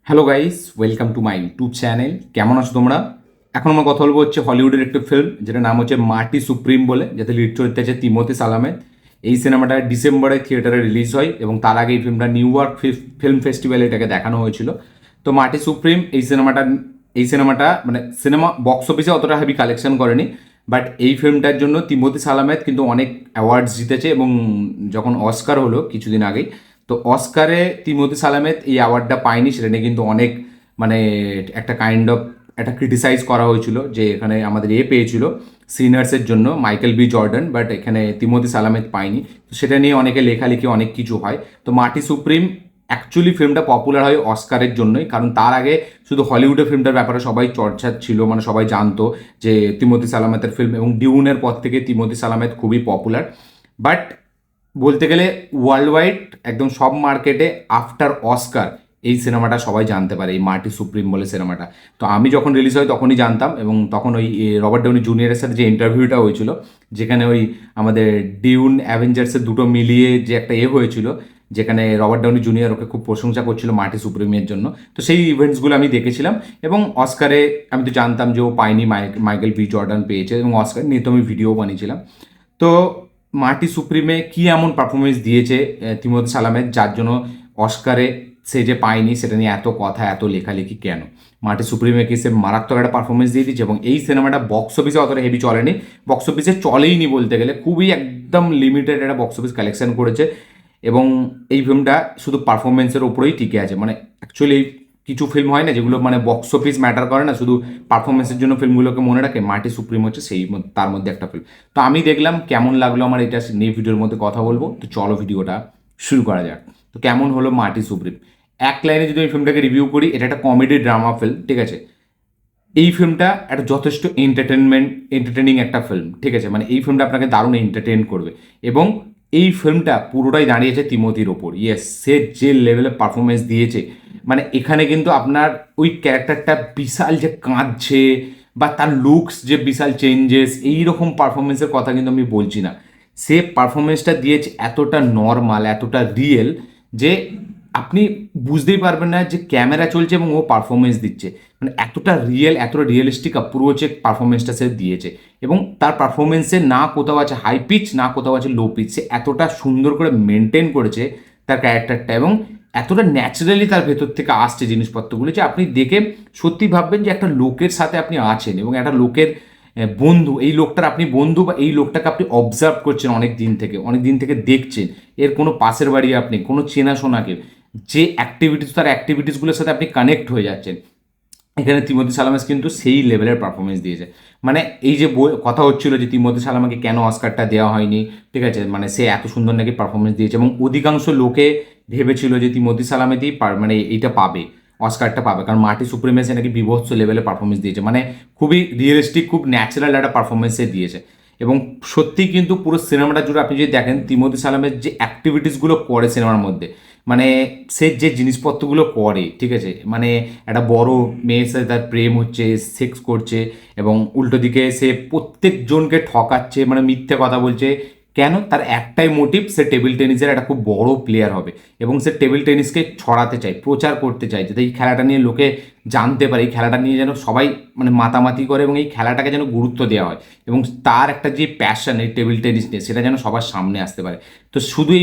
Hello guys, welcome to my YouTube channel. কেমন আছো তোমরা? এখন আমরা কথা বলবো হচ্ছে হলিউডের একটি ফিল্ম যেটার নাম হচ্ছে মার্টি সুপ্রিম বলে, যাতে লিড চরিত্রে আছে তিমোথি সালামেত। এই সিনেমাটা ডিসেম্বরে থিয়েটারে রিলিজ হয় এবং তার আগে এই ফিল্মটা নিউ ইয়র্ক ফিল্ম ফেস্টিভ্যালে এটাকে দেখানো হয়েছিল। তো মার্টি সুপ্রিম এই সিনেমাটা মানে সিনেমা বক্স অফিসে অতটা হেভি কালেকশন করেনি, বাট এই ফিল্মটার জন্য তিমোথি সালামেত কিন্তু অনেক অ্যাওয়ার্ডস জিতেছে। এবং যখন অস্কার হলো কিছুদিন আগেই, তো অস্কারে তিমোথি সালামেত এই অ্যাওয়ার্ডটা পায়নি, সেটা নিয়ে কিন্তু অনেক মানে একটা কাইন্ড অফ একটা ক্রিটিসাইজ করা হয়েছিল যে এখানে আমাদের পেয়েছিল সিনার্সের জন্য মাইকেল বি জর্ডান, বাট এখানে তিমোথি সালামেত পায়নি। তো সেটা নিয়ে অনেকে লেখালেখি অনেক কিছু হয়। তো মার্টি সুপ্রিম অ্যাকচুয়ালি ফিল্মটা পপুলার হয় অস্কারের জন্যই, কারণ তার আগে শুধু হলিউডের ফিল্মটার ব্যাপারে সবাই চর্চা ছিল, মানে সবাই জানতো যে তিমোথি সালামেতের ফিল্ম, এবং ডিউনের পর থেকে তিমোথি সালামেত খুবই পপুলার। বাট বলতে গেলে ওয়ার্ল্ড ওয়াইড একদম সব মার্কেটে আফটার অস্কার এই সিনেমাটা সবাই জানতে পারে, এই মার্টি সুপ্রিম বলে সিনেমাটা। তো আমি যখন রিলিজ হয় তখনই জানতাম, এবং তখন ওই রবার্ট ডাউনি জুনিয়রের সাথে যে ইন্টারভিউটা হয়েছিল, যেখানে ওই আমাদের ডিউন অ্যাভেঞ্জার্সের দুটো মিলিয়ে যে একটা হয়েছিল, যেখানে রবার্ট ডাউনি জুনিয়র ওকে খুব প্রশংসা করছিল মার্টি সুপ্রিমের জন্য। তো সেই ইভেন্টসগুলো আমি দেখেছিলাম, এবং অস্কারে আমি তো জানতাম যে ও পায়নি, মাইকেল বি জর্ডান পেয়েছে, এবং অস্কার নিয়ে তো আমি ভিডিও বানিয়েছিলাম। তো মার্টি সুপ্রিমে কি এমন পারফরমেন্স দিয়েছে তিমোথি সালামের, যার জন্য অস্কারে সে যে পায়নি সেটা নিয়ে এত কথা এত লেখালেখি কেন? মার্টি সুপ্রিমে কি সে মারাত্মক একটা পারফরমেন্স দিয়ে দিচ্ছে, এবং এই সিনেমাটা বক্স অফিসে অতটা হেভি চলেনি, বক্স অফিসে চলেইনি বলতে গেলে, খুবই একদম লিমিটেড একটা বক্স অফিস কালেকশন করেছে। এবং এই ফিল্মটা শুধু পারফরমেন্সের ওপরেই টিকে আছে। মানে অ্যাকচুয়ালি কিছু ফিল্ম হয় না যেগুলো মানে বক্স অফিস ম্যাটার করে না, শুধু পারফরমেন্সের জন্য ফিল্মগুলোকে মনে রাখে, মার্টি সুপ্রিম হচ্ছে তার মধ্যে একটা ফিল্ম। তো আমি দেখলাম কেমন লাগলো আমার এটা নিয়ে ভিডিওর মধ্যে কথা বলবো। তো চলো ভিডিওটা শুরু করা যাক। তো কেমন হলো মার্টি সুপ্রিম? এক লাইনে যদি আমি ফিল্মটাকে রিভিউ করি, এটা একটা কমেডি ড্রামা ফিল্ম, ঠিক আছে। এই ফিল্মটা একটা যথেষ্ট এন্টারটেনিং একটা ফিল্ম, ঠিক আছে। মানে এই ফিল্মটা আপনাকে দারুণ এন্টারটেন করবে, এবং এই ফিল্মটা পুরোটাই দাঁড়িয়েছে তিমোথির ওপর। ইয়েস, সে যে লেভেলে পারফরমেন্স দিয়েছে, মানে এখানে কিন্তু আপনার ওই ক্যারেক্টারটা বিশাল যে কাঁদছে, বা তার লুকস যে বিশাল চেঞ্জেস, এই রকম পারফরমেন্সের কথা কিন্তু আমি বলছি না। সে পারফরমেন্সটা দিয়েছে এতটা নর্মাল, এতটা রিয়েল, যে আপনি বুঝতেই পারবেন না যে ক্যামেরা চলছে এবং ও পারফরমেন্স দিচ্ছে। মানে এতটা রিয়েল, এতটা রিয়েলিস্টিক অ্যাপ্রোচে পারফরমেন্সটা সে দিয়েছে, এবং তার পারফরমেন্সে না কোথাও আছে হাই পিচ, না কোথাও আছে লো পিচ। সে এতটা সুন্দর করে মেনটেন করেছে তার ক্যারেক্টারটা, এবং এতটা ন্যাচারালি তার ভেতর থেকে আসছে জিনিসপত্রগুলো, যে আপনি দেখে সত্যি ভাববেন যে একটা লোকের সাথে আপনি আছেন, এবং একটা লোকের বন্ধু, এই লোকটার আপনি বন্ধু, বা এই লোকটাকে আপনি অবজার্ভ করছেন অনেক দিন থেকে দেখছেন। এর কোনো পাশের বাড়ি আপনি কোনো চেনাশোনাকে, যে তার অ্যাক্টিভিটিসগুলোর সাথে আপনি কানেক্ট হয়ে যাচ্ছেন। এখানে তিমোথি সালামেস কিন্তু সেই লেভেলের পারফরমেন্স দিয়েছে। মানে এই যে কথা হচ্ছিল যে তিমোথি সালামাকে কেন অস্কারটা দেওয়া হয়নি, ঠিক আছে, মানে সে এত সুন্দর নাকি পারফরমেন্স দিয়েছে, এবং অধিকাংশ লোকে ভেবেছিল যে তিমোথি সালামেতেই মানে এইটা পাবে, অস্কারটা পাবে, কারণ মার্টি সুপ্রিমেসে নাকি বিভৎস লেভেলে পারফরমেন্স দিয়েছে। মানে খুবই রিয়েলিস্টিক, খুব ন্যাচারাল একটা পারফরমেন্সে দিয়েছে। এবং সত্যি কিন্তু পুরো সিনেমাটা জুড়ে আপনি যদি দেখেন, তিমোথি সালামের যে অ্যাক্টিভিটিসগুলো করে সিনেমার মধ্যে, মানে সে যে জিনিসপত্রগুলো করে, ঠিক আছে, মানে একটা বড় মেয়ের সাথে তার প্রেম হচ্ছে, সেক্স করছে, এবং উল্টো দিকে সে প্রত্যেকজনকে ঠকাচ্ছে, মানে মিথ্যে কথা বলছে। কেন? তার একটাই মোটিভ, সে টেবিল টেনিসের একটা খুব বড় প্লেয়ার হবে, এবং সে টেবিল টেনিসকে ছড়াতে চায়, প্রচার করতে চায়, যাতে এই খেলাটা নিয়ে লোকে জানতে পারে, এই খেলাটা নিয়ে যেন সবাই মানে মাতামাতি করে, এবং এই খেলাটাকে যেন গুরুত্ব দেওয়া হয়, এবং তার একটা যে প্যাশন এই টেবিল টেনিস নিয়ে, সেটা যেন সবার সামনে আসতে পারে। তো শুধু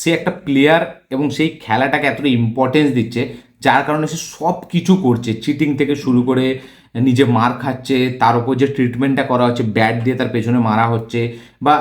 সে একটা প্লেয়ার, এবং সেই খেলাটাকে এতটা ইম্পর্টেন্স দিচ্ছে, যার কারণে সে সব কিছু করছে, চিটিং থেকে শুরু করে নিজে মার খাচ্ছে, তার উপর যে ট্রিটমেন্টটা করা হচ্ছে, ব্যাট দিয়ে তার পেছনে মারা হচ্ছে, বা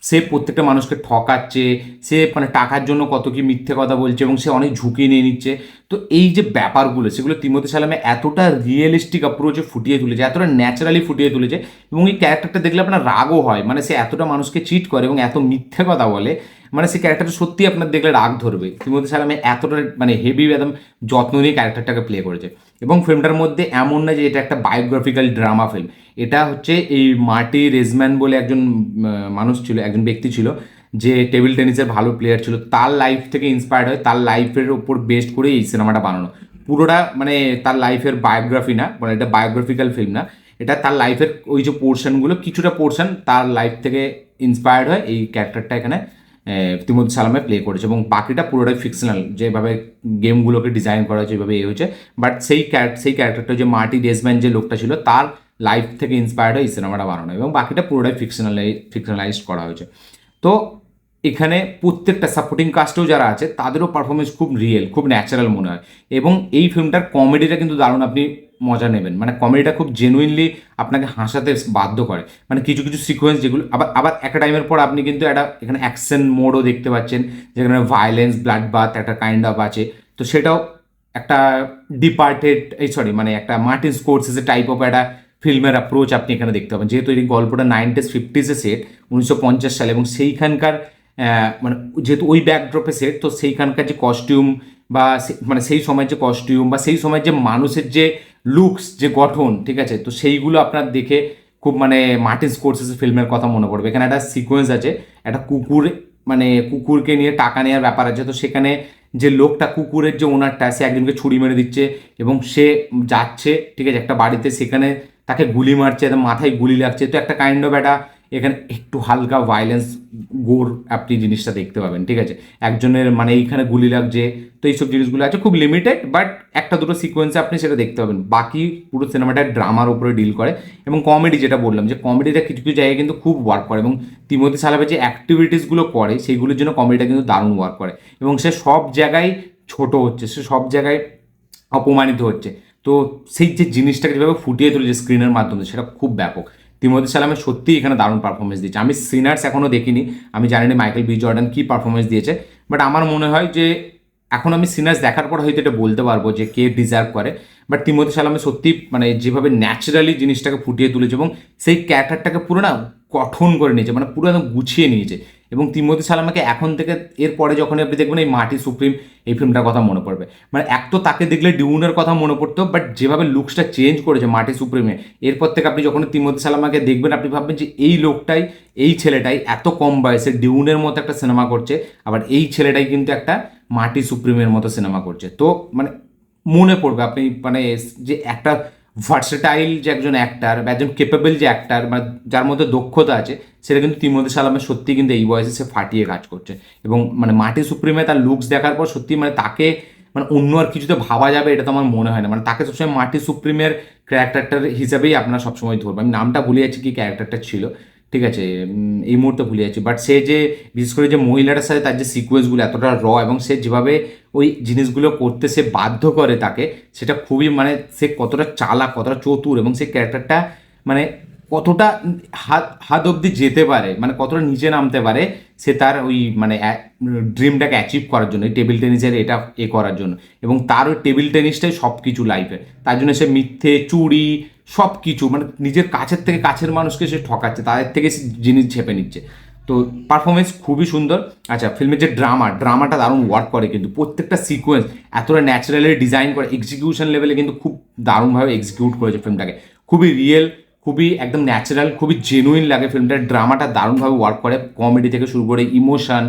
সে প্রত্যেকটা মানুষকে ঠকাচ্ছে, সে মানে টাকার জন্য কত কি মিথ্যে কথা বলছে, এবং সে অনেক ঝুঁকি নিয়ে নিচ্ছে। তো এই যে ব্যাপারগুলো, সেগুলো তিমোথি সালামে এতটা রিয়েলিস্টিক অ্যাপ্রোচে ফুটিয়ে তুলেছে, এতটা ন্যাচারালি ফুটিয়ে তুলেছে, এবং এই ক্যারেক্টারটা দেখলে আপনার রাগও হয়। মানে সে এতটা মানুষকে চিট করে এবং এত মিথ্যে কথা বলে, মানে সে ক্যারেক্টারটা সত্যি আপনার দেখলে রাগ ধরবে। তিমোথি সালামে এতটা মানে হেভি একদম যত্ন নিয়ে ক্যারেক্টারটাকে প্লে করেছে। এবং ফিল্মটার মধ্যে এমন না যে এটা একটা বায়োগ্রাফিক্যাল ড্রামা ফিল্ম, এটা হচ্ছে এই মার্টি রেজম্যান বলে একজন মানুষ ছিল, একজন ব্যক্তি ছিল, যে টেবিল টেনিসের ভালো প্লেয়ার ছিল, তার লাইফ থেকে ইন্সপায়ার্ড হয়, তার লাইফের ওপর বেস্ড করে এই সিনেমাটা বানানো। পুরোটা মানে তার লাইফের বায়োগ্রাফি না, মানে এটা বায়োগ্রাফিক্যাল ফিল্ম না, এটা তার লাইফের ওই যে পোর্শনগুলো, কিছুটা পোর্শন তার লাইফ থেকে ইন্সপায়ার্ড হয় এই ক্যারেক্টারটা এখানে তিমোথি সালামে প্লে করেছে, এবং বাকিটা পুরোটাই ফিকশনাল, যেভাবে গেমগুলোকে ডিজাইন করা হয়েছে যেভাবে হয়েছে। বাট সেই ক্যারেক্টারটা যে মার্টি ডেসম্যান যে লোকটা ছিল তার লাইফ থেকে ইন্সপায়ার্ড হয়ে এই সিনেমাটা বানানো, এবং বাকিটা পুরোটাই ফিকশনালাইজড করা হয়েছে। তো এখানে প্রত্যেকটা সাপোর্টিং কাস্টেও যারা আছে তাদেরও পারফরমেন্স খুব রিয়েল, খুব ন্যাচারাল মনে হয়। এবং এই ফিল্মটার কমেডিটা কিন্তু দারুণ, আপনি মজা নেবেন, মানে কমেডিটা খুব জেনুইনলি আপনাকে হাসাতে বাধ্য করে। মানে কিছু কিছু সিকোয়েন্স যেগুলো আবার আবার একটা টাইমের পর আপনি কিন্তু একটা এখানে অ্যাকশন মোডও দেখতে পাচ্ছেন, যেখানে ভায়োলেন্স, ব্লাড বাথ একটা কাইন্ড অফ আছে। তো সেটাও একটা মানে একটা মার্টিন স্কোরসেসে টাইপ অফ একটা ফিল্মের অ্যাপ্রোচ আপনি এখানে দেখতে পাবেন, যেহেতু এই গল্পটা 90s-50s সেট, 1950 সালে, এবং সেইখানকার মানে যেহেতু ওই ব্যাকড্রপে সেট, তো সেইখানকার যে কস্টিউম বা মানে সেই সময়ের যে কস্টিউম বা সেই সময়ের যে মানুষের যে লুকস, যে গঠন, ঠিক আছে, তো সেইগুলো আপনার দেখে খুব মানে মার্টিন স্কোরসেসের ফিল্মের কথা মনে পড়বে। এখানে একটা সিকোয়েন্স আছে, একটা কুকুরকে নিয়ে টাকা নেওয়ার ব্যাপার আছে। তো সেখানে যে লোকটা, কুকুরের যে ওনারটা, সে একজনকে ছুরি মেরে দিচ্ছে এবং সে যাচ্ছে, ঠিক আছে, একটা বাড়িতে, সেখানে তাকে গুলি মারছে, মাথায় গুলি লাগছে। তো একটা কাইন্ড অফ একটা এখানে একটু হালকা ভায়োলেন্স, গোর আপনি জিনিসটা দেখতে পাবেন, ঠিক আছে, একজনের মানে এইখানে গুলি লাগছে। তো এইসব জিনিসগুলো আছে, খুব লিমিটেড, বাট একটা দুটো সিকোয়েন্সে আপনি সেটা দেখতে পাবেন। বাকি পুরো সিনেমাটা ড্রামার উপরে ডিল করে, এবং কমেডি, যেটা বললাম যে কমেডিটা কিছু কিছু জায়গায় কিন্তু খুব ওয়ার্ক করে, এবং তিমোথি সালামে যে অ্যাক্টিভিটিসগুলো করে সেইগুলোর জন্য কমেডিটা কিন্তু দারুণ ওয়ার্ক করে। এবং সে সব জায়গায় ছোট হচ্ছে, সে সব জায়গায় অপমানিত হচ্ছে। তো সেই যে জিনিসটাকে যেভাবে ফুটিয়ে তুলেছে স্ক্রিনের মাধ্যমে, সেটা খুব ব্যাপক। তিমোথি সালামে সত্যিই এখানে দারুণ পারফরমেন্স দিয়েছে। আমি সিনার্স এখনও দেখিনি, আমি জানি না মাইকেল বি জর্ডান কী পারফরমেন্স দিয়েছে, বাট আমার মনে হয় যে এখন আমি সিনার্স দেখার পর হয়তো এটা বলতে পারবো যে কে ডিজার্ভ করে। বাট তিমোথি সালামে সত্যি মানে যেভাবে ন্যাচারালি জিনিসটাকে ফুটিয়ে তুলেছে, এবং সেই ক্যারেক্টারটাকে পুরো না গঠন করে নিয়েছে, মানে পুরো একদম গুছিয়ে নিয়েছে। এবং তিমোথি সালামাকে এখন থেকে এরপরে যখন আপনি দেখবেন এই মার্টি সুপ্রিম, এই ফিল্মটার কথা মনে পড়বে। মানে এক তো তাকে দেখলে ডিউনের কথা মনে পড়তো, বাট যেভাবে লুকসটা চেঞ্জ করেছে মার্টি সুপ্রিমে, এরপর থেকে আপনি যখন তিমোথি সালামাকে দেখবেন আপনি ভাববেন যে এই লোকটাই, এই ছেলেটাই এত কম বয়সে ডিউনের মতো একটা সিনেমা করছে, আবার এই ছেলেটাই কিন্তু একটা মার্টি সুপ্রিমের মতো সিনেমা করছে। তো মানে মনে পড়বে আপনি মানে যে একটা ভার্সেটাইল যে একজন অ্যাক্টার বা একজন কেপেবল যে অ্যাক্টার, মানে যার মধ্যে দক্ষতা আছে, সেটা কিন্তু তিমোথি সালামের সত্যি কিন্তু এই বয়সে সে ফাটিয়ে কাজ করছে। এবং মানে মার্টি সুপ্রিমে তার লুকস দেখার পর সত্যি মানে তাকে মানে অন্য আর কিছুতে ভাবা যাবে এটা তো আমার মনে হয় না। মানে তাকে সবসময় মার্টি সুপ্রিমের ক্যারেক্টারটার হিসাবেই আপনারা সবসময় ধরবেন। আমি নামটা ভুলে যাচ্ছি কি ক্যারেক্টারটা ছিল, ঠিক আছে, এই মুহূর্তে ভুলে যাচ্ছি। বাট সে যে বিশেষ করে যে মহিলাটার সাথে তার যে সিকোয়েন্সগুলো এতটা এবং সে যেভাবে ওই জিনিসগুলো করতে সে বাধ্য করে তাকে, সেটা খুবই মানে সে কতটা চালাক, কতটা চতুর, এবং সেই ক্যারেক্টারটা মানে কতটা হাত অবধি যেতে পারে, মানে কতটা নিচে নামতে পারে সে তার ওই মানে ড্রিমটাকে অ্যাচিভ করার জন্য, এই টেবিল টেনিসের এটা করার জন্য। এবং তার ওই টেবিল টেনিসটাই সব কিছু লাইফে, তার জন্য সে মিথ্যে, চুরি, সব কিছু মানে নিজের কাছের থেকে কাছের মানুষকে সে ঠকাচ্ছে, তাদের থেকে সে জিনিস ঝেপে নিচ্ছে। তো পারফরমেন্স খুবই সুন্দর। আচ্ছা, ফিল্মের যে ড্রামাটা দারুণ ওয়ার্ক করে, কিন্তু প্রত্যেকটা সিকোয়েন্স এতটা ন্যাচারালি ডিজাইন করে, এক্সিকিউশন লেভেলে কিন্তু খুব দারুণভাবে এক্সিকিউট করেছে ফিল্মটাকে। খুবই রিয়েল, খুবই একদম ন্যাচারাল, খুবই জেনুইন লাগে ফিল্মটার। ড্রামাটা দারুণভাবে ওয়ার্ক করে, কমেডি থেকে শুরু করে ইমোশন,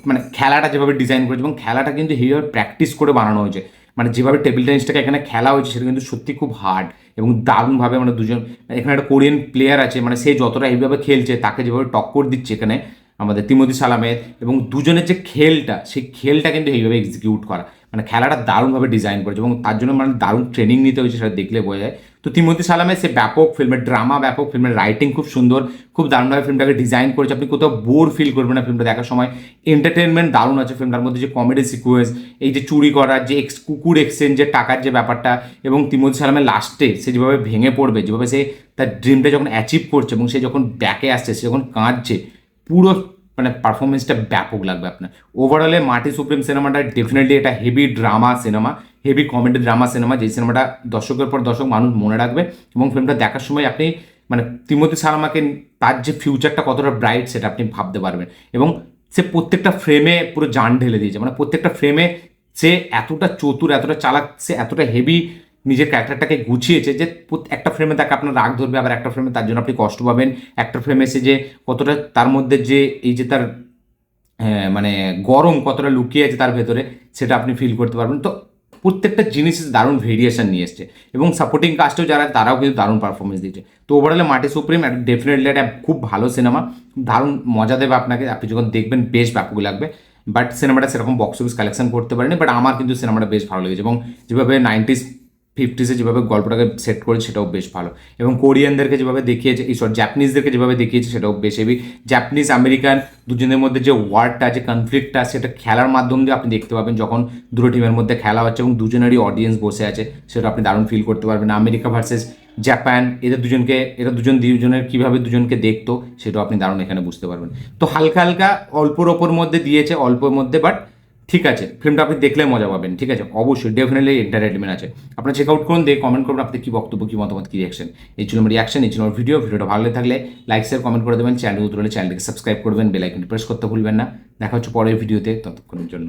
মানে খেলাটা যেভাবে ডিজাইন করেছে, এবং খেলাটা কিন্তু হিরোর প্র্যাকটিস করে বানানো হয়েছে। মানে যেভাবে টেবিল টেনিসটাকে এখানে খেলা হয়েছে সেটা কিন্তু সত্যি খুব হার্ড এবং দারুণভাবে, মানে দুজন, এখানে একটা কোরিয়ান প্লেয়ার আছে, মানে সে যতটা এইভাবে খেলছে তাকে যেভাবে টক্কর দিচ্ছে এখানে আমাদের তিমোথি সালামের, এবং দুজনের যে খেলটা, সেই খেলটা কিন্তু এইভাবে এক্সিকিউট করা, মানে খেলাটা দারুণভাবে ডিজাইন করেছে, এবং তার জন্য মানে দারুণ ট্রেনিং নিতে হয়েছে, সেটা দেখলে বোঝা যায়। তো তিমোথি সালামের সে ব্যাপক, ফিল্মের ড্রামা ব্যাপক, ফিল্মের রাইটিং খুব সুন্দর, খুব দারুণভাবে ফিল্মটাকে ডিজাইন করেছে। আপনি কোথাও বোর ফিল করবেন না ফিল্মটা দেখার সময়। এন্টারটেনমেন্ট দারুণ আছে ফিল্মটার মধ্যে, যে কমেডি সিকুয়েন্স, এই যে চুরি করার যে কুকুর এক্সচেঞ্জের টাকার যে ব্যাপারটা, এবং তিমোথি সালামের লাস্টে সে যেভাবে ভেঙে পড়বে, যেভাবে সে তার ড্রিমটা যখন অ্যাচিভ করছে, এবং সে যখন ব্যাকে আসছে, সে যখন কাঁদছে, পুরো মানে পারফরমেন্সটা ব্যাপক লাগবে আপনার। ওভারঅলে মার্টি সুপ্রিম সিনেমাটা ডেফিনেটলি এটা heavy drama cinema, heavy comedy drama cinema, যে সিনেমাটা দর্শকের পর দর্শক মানুষ মনে রাখবে। এবং ফিল্মটা দেখার সময় আপনি মানে তিমোথি সালামাকে তার যে ফিউচারটা কতটা ব্রাইট সেটা আপনি ভাবতে পারবেন। এবং সে প্রত্যেকটা ফ্রেমে পুরো জান ঢেলে দিয়েছে, মানে প্রত্যেকটা ফ্রেমে সে এতটা চতুর, এতটা চালাক, সে এতটা হেভি নিজের ক্যারেক্টারটাকে গুছিয়েছে যে একটা ফ্রেমে তাকে আপনার রাগ ধরবে, আবার একটা ফ্রেমে তার জন্য আপনি কষ্ট পাবেন, একটা ফ্রেমে সে যে কতটা তার মধ্যে যে এই যে তার মানে গরম কতটা লুকিয়ে আছে তার ভেতরে, সেটা আপনি ফিল করতে পারবেন। তো প্রত্যেকটা জিনিস দারুণ ভেরিয়েশন নিয়ে এসছে এবং সাপোর্টিং কাস্টেও যারা তারাও কিন্তু দারুণ পারফরমেন্স দিয়েছে। তো ওভারঅলে মাটি সুপ্রিম ডেফিনেটলি একটা খুব ভালো সিনেমা, দারুণ মজা দেবে আপনাকে, আপনি যখন দেখবেন বেশ ব্যাপক লাগবে। বাট সিনেমাটা সেরকম বক্স অফিস কালেকশন করতে পারেনি, বাট আমার কিন্তু সিনেমাটা বেশ ভালো লেগেছে এবং যেভাবে 90s 50s যেভাবে গল্পটাকে সেট করেছে সেটাও বেশ ভালো এবং কোরিয়ানদেরকে যেভাবে দেখিয়েছে, জাপানিজদেরকে যেভাবে দেখিয়েছে সেটাও বেশ হেভি। জাপানিজ আমেরিকান দুজনের মধ্যে যে ওয়ারটা, যে কনফ্লিক্টটা, সেটা খেলার মাধ্যম দিয়ে আপনি দেখতে পাবেন যখন দুটো টিমের মধ্যে খেলা হচ্ছে এবং দুজনেরই অডিয়েন্স বসে আছে, সেটা আপনি দারুণ ফিল করতে পারবেন। আমেরিকা ভার্সেস জাপান, দুজনের কীভাবে দুজনকে দেখতো সেটাও আপনি দারুণ এখানে বুঝতে পারবেন। তো হালকা হালকা অল্পর ওপর মধ্যে দিয়েছে, অল্পর মধ্যে, বাট ঠিক আছে, ফিল্মটা আপনি দেখলে মজা পাবেন। ঠিক আছে, অবশ্যই ডেফিনেটলি এন্টারটেনমেন্ট আছে। আপনারা চেক আউট করুন, দিয়ে কমেন্ট করবেন আপনি কী বক্তব্য, কী মতামত, কী রিয়াকশন। এই ছিল আমার রিয়াকশন, এই ছিল আমার ভিডিওটা ভালো থাকলে লাইক শেয়ার কমেন্ট করে দেবেন, চ্যানেল হলে চ্যানেলটিকে সাবস্ক্রাইব করবেন, বেল আইকনটি প্রেস করতে ভুলবেন না। দেখা হচ্ছে পরের ভিডিওতে, ততক্ষণের জন্য।